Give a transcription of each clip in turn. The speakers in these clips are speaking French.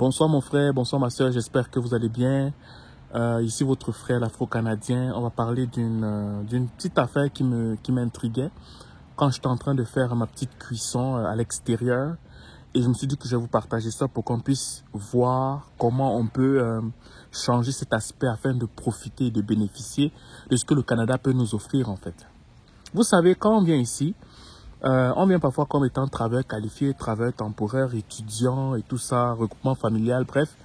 Bonsoir mon frère, bonsoir ma soeur, j'espère que vous allez bien. Ici votre frère l'Afro-Canadien. On va parler d'une petite affaire qui m'intriguait quand j'étais en train de faire ma petite cuisson à l'extérieur. Et je me suis dit que je vais vous partager ça pour qu'on puisse voir comment on peut changer cet aspect afin de profiter et de bénéficier de ce que le Canada peut nous offrir en fait. Vous savez, quand on vient ici, on vient parfois comme étant travailleur qualifié, travailleur temporaire, étudiant et tout ça, regroupement familial, bref.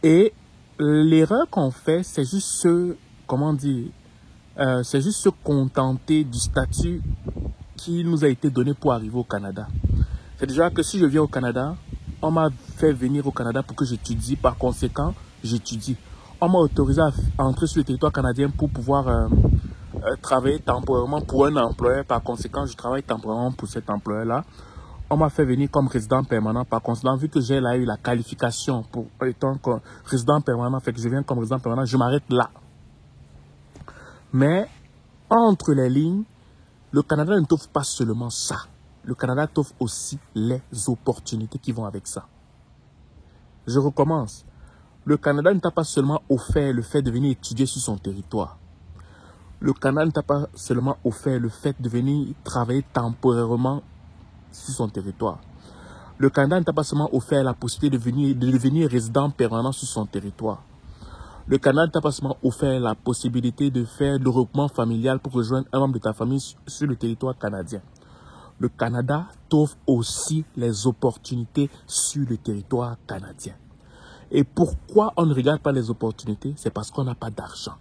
Et l'erreur qu'on fait, c'est juste c'est juste se contenter du statut qui nous a été donné pour arriver au Canada. C'est déjà que si je viens au Canada, on m'a fait venir au Canada pour que j'étudie. Par conséquent, j'étudie. On m'a autorisé à entrer sur le territoire canadien pour pouvoir travailler temporairement pour un employeur. Par conséquent, je travaille temporairement pour cet employeur-là. On m'a fait venir comme résident permanent. Par conséquent, vu que j'ai eu la qualification pour étant résident permanent, fait que je viens comme résident permanent, je m'arrête là. Mais entre les lignes, le Canada ne t'offre pas seulement ça. Le Canada t'offre aussi les opportunités qui vont avec ça. Je recommence. Le Canada ne t'a pas seulement offert le fait de venir étudier sur son territoire. Le Canada ne t'a pas seulement offert le fait de venir travailler temporairement sur son territoire. Le Canada ne t'a pas seulement offert la possibilité de devenir résident permanent sur son territoire. Le Canada ne t'a pas seulement offert la possibilité de faire le regroupement familial pour rejoindre un membre de ta famille sur le territoire canadien. Le Canada t'offre aussi les opportunités sur le territoire canadien. Et pourquoi on ne regarde pas les opportunités? C'est parce qu'on n'a pas d'argent.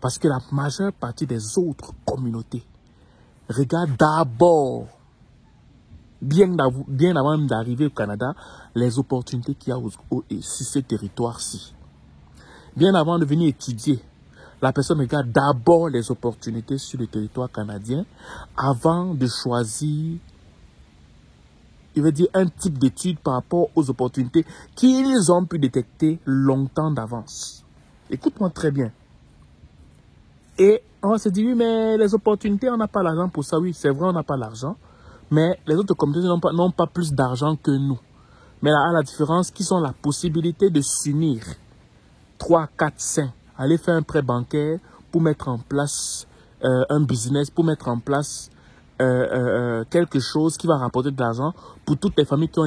Parce que la majeure partie des autres communautés regardent d'abord, bien avant d'arriver au Canada, les opportunités qu'il y a sur ce territoire-ci. Bien avant de venir étudier, la personne regarde d'abord les opportunités sur le territoire canadien avant de choisir, un type d'étude par rapport aux opportunités qu'ils ont pu détecter longtemps d'avance. Écoute-moi très bien. Et on va se dire, oui, mais les opportunités, on n'a pas l'argent pour ça. Oui, c'est vrai, on n'a pas l'argent. Mais les autres communautés n'ont pas plus d'argent que nous. Mais là, la différence, qui sont la possibilité de s'unir 3, 4, 5, aller faire un prêt bancaire pour mettre en place un business, pour mettre en place quelque chose qui va rapporter de l'argent pour toutes les familles qui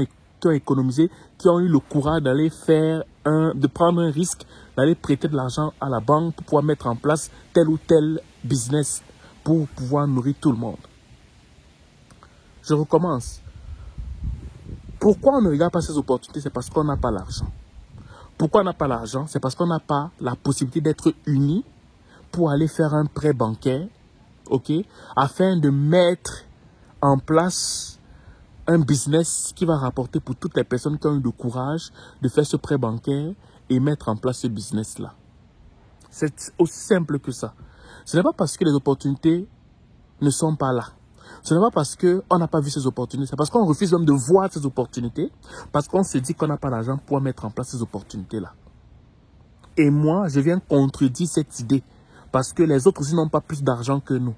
ont économisé, qui ont eu le courage d'aller de prendre un risque, d'aller prêter de l'argent à la banque pour pouvoir mettre en place tel ou tel business pour pouvoir nourrir tout le monde. Je recommence. Pourquoi on ne regarde pas ces opportunités? C'est parce qu'on n'a pas l'argent. Pourquoi on n'a pas l'argent? C'est parce qu'on n'a pas la possibilité d'être unis pour aller faire un prêt bancaire, afin de mettre en place un business qui va rapporter pour toutes les personnes qui ont eu le courage de faire ce prêt bancaire et mettre en place ce business-là. C'est aussi simple que ça. Ce n'est pas parce que les opportunités ne sont pas là. Ce n'est pas parce qu'on n'a pas vu ces opportunités. C'est parce qu'on refuse même de voir ces opportunités. Parce qu'on se dit qu'on n'a pas l'argent pour mettre en place ces opportunités-là. Et moi, je viens contredire cette idée. Parce que les autres aussi n'ont pas plus d'argent que nous.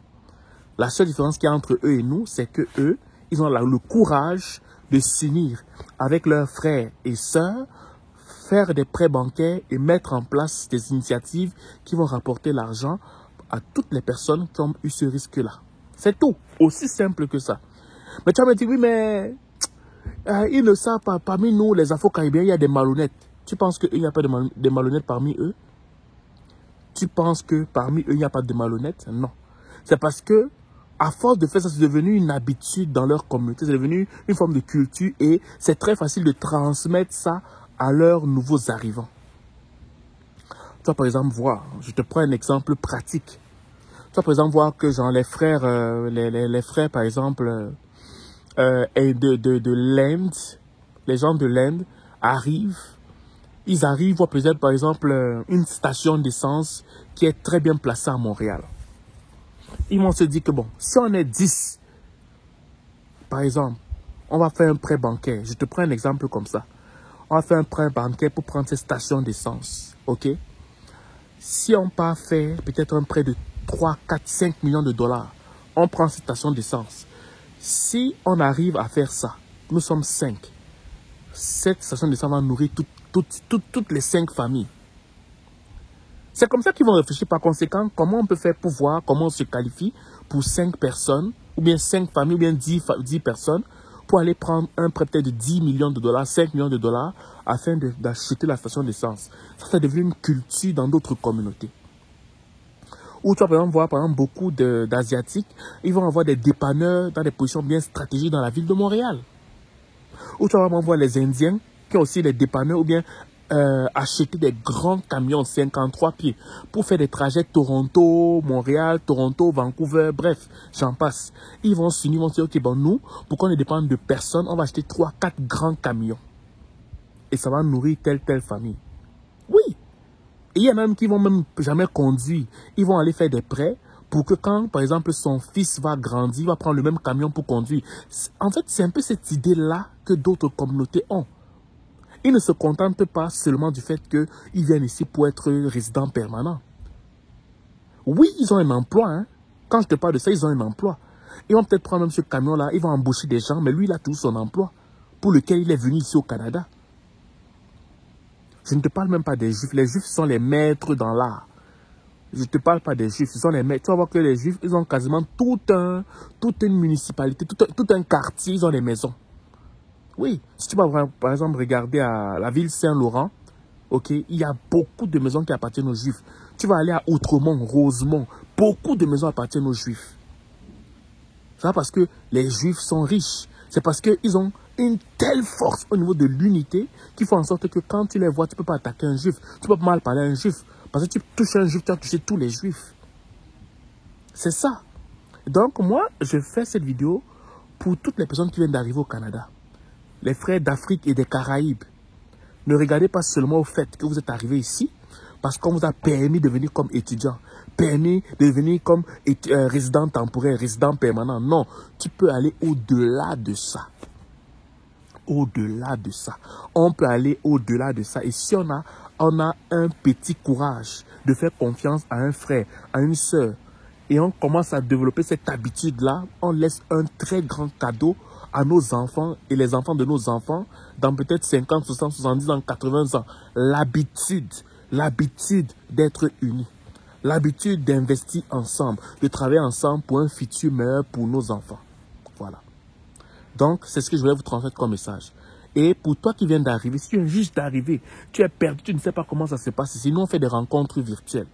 La seule différence qu'il y a entre eux et nous, c'est que eux, ils ont le courage de s'unir avec leurs frères et sœurs, faire des prêts bancaires et mettre en place des initiatives qui vont rapporter l'argent à toutes les personnes qui ont eu ce risque-là. C'est tout. Aussi simple que ça. Mais tu vas me dire, oui, mais ils ne savent pas. Parmi nous, les Afro-Caribéens, il y a des malhonnêtes. Tu penses qu'il n'y a pas de malhonnêtes parmi eux? Tu penses que parmi eux, il n'y a pas de malhonnêtes? Non. C'est parce que, à force de faire ça, c'est devenu une habitude dans leur communauté. C'est devenu une forme de culture et c'est très facile de transmettre ça à leurs nouveaux arrivants. Tu vas par exemple voir, je te prends un exemple pratique. Tu vas par exemple voir que genre les frères par exemple, de l'Inde, les gens de l'Inde arrivent. Ils arrivent, voient peut-être par exemple une station d'essence qui est très bien placée à Montréal. Ils vont se dire que bon, si on est 10, par exemple, on va faire un prêt bancaire. Je te prends un exemple comme ça. On va faire un prêt bancaire pour prendre cette station d'essence. OK? Si on part faire peut-être un prêt de 3, 4, 5 millions de dollars, on prend cette station d'essence. Si on arrive à faire ça, nous sommes 5. cette station d'essence va nourrir toutes les 5 familles. C'est comme ça qu'ils vont réfléchir par conséquent comment on peut faire pour voir, comment on se qualifie pour 5 personnes, ou bien 5 familles, ou bien 10 personnes, pour aller prendre un prêt peut-être de 10 millions de dollars, 5 millions de dollars, afin d'acheter la station d'essence. Ça, c'est devenu une culture dans d'autres communautés. Ou tu vas par exemple voir beaucoup d'Asiatiques, ils vont avoir des dépanneurs dans des positions bien stratégiques dans la ville de Montréal. Ou tu vas vraiment voir les Indiens qui ont aussi des dépanneurs ou bien acheter des grands camions 53 pieds pour faire des trajets Toronto, Montréal, Toronto, Vancouver, bref, j'en passe. Ils vont s'unir, ils vont dire, ok, bon, nous, pour qu'on ne dépende de personne, on va acheter 3-4 grands camions. Et ça va nourrir telle famille. Oui. Et il y en a même qui vont même jamais conduire. Ils vont aller faire des prêts pour que quand, par exemple, son fils va grandir, il va prendre le même camion pour conduire. En fait, c'est un peu cette idée-là que d'autres communautés ont. Ils ne se contentent pas seulement du fait qu'ils viennent ici pour être résidents permanents. Oui, ils ont un emploi. Hein. Quand je te parle de ça, ils ont un emploi. Ils vont peut-être prendre même ce camion-là, ils vont embaucher des gens, mais lui, il a toujours son emploi pour lequel il est venu ici au Canada. Je ne te parle même pas des Juifs. Les Juifs sont les maîtres dans l'art. Je ne te parle pas des Juifs, ils sont les maîtres. Tu vas voir que les Juifs, ils ont quasiment toute une municipalité, tout un quartier, ils ont des maisons. Oui, si tu vas par exemple regarder à la ville Saint-Laurent, ok, il y a beaucoup de maisons qui appartiennent aux Juifs. Tu vas aller à Outremont, Rosemont, beaucoup de maisons appartiennent aux Juifs. C'est parce que les Juifs sont riches. C'est parce qu'ils ont une telle force au niveau de l'unité qui fait en sorte que quand tu les vois, tu ne peux pas attaquer un Juif. Tu ne peux pas mal parler à un Juif. Parce que tu touches un Juif, tu as touché tous les Juifs. C'est ça. Donc moi, je fais cette vidéo pour toutes les personnes qui viennent d'arriver au Canada. Les frères d'Afrique et des Caraïbes, ne regardez pas seulement au fait que vous êtes arrivé ici parce qu'on vous a permis de venir comme étudiant, permis de venir comme résident temporaire, résident permanent. Non, tu peux aller au-delà de ça. Au-delà de ça. On peut aller au-delà de ça. Et si on a un petit courage de faire confiance à un frère, à une sœur, et on commence à développer cette habitude-là, on laisse un très grand cadeau à nos enfants et les enfants de nos enfants dans peut-être 50, 60, 70 ans, 80 ans. L'habitude d'être unis. L'habitude d'investir ensemble, de travailler ensemble pour un futur meilleur pour nos enfants. Voilà. Donc, c'est ce que je voulais vous transmettre comme message. Et pour toi qui viens d'arriver, si tu viens juste d'arriver, tu es perdu, tu ne sais pas comment ça se passe. Sinon, on fait des rencontres virtuelles.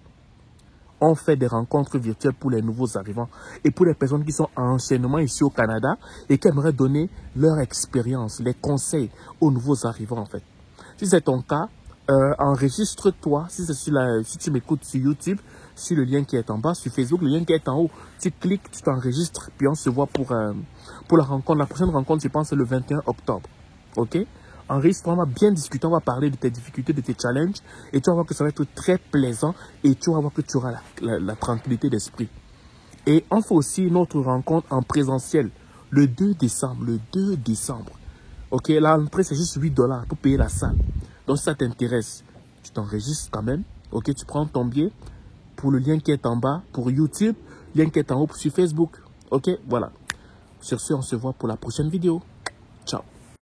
On fait des rencontres virtuelles pour les nouveaux arrivants et pour les personnes qui sont en enchaînement ici au Canada et qui aimeraient donner leur expérience, les conseils aux nouveaux arrivants en fait. Si c'est ton cas, enregistre-toi. Si tu m'écoutes sur YouTube, sur le lien qui est en bas, sur Facebook, le lien qui est en haut, tu cliques, tu t'enregistres, puis on se voit pour la rencontre. La prochaine rencontre, je pense, c'est le 21 octobre. Ok? Enregistre, on va bien discuter, on va parler de tes difficultés, de tes challenges, et tu vas voir que ça va être très plaisant, et tu vas voir que tu auras la tranquillité d'esprit. Et on fait aussi notre rencontre en présentiel, le 2 décembre, Ok, l'entrée, c'est juste $8 pour payer la salle. Donc, si ça t'intéresse, tu t'enregistres quand même, ok, tu prends ton billet pour le lien qui est en bas, pour YouTube, lien qui est en haut sur Facebook, ok, voilà. Sur ce, on se voit pour la prochaine vidéo.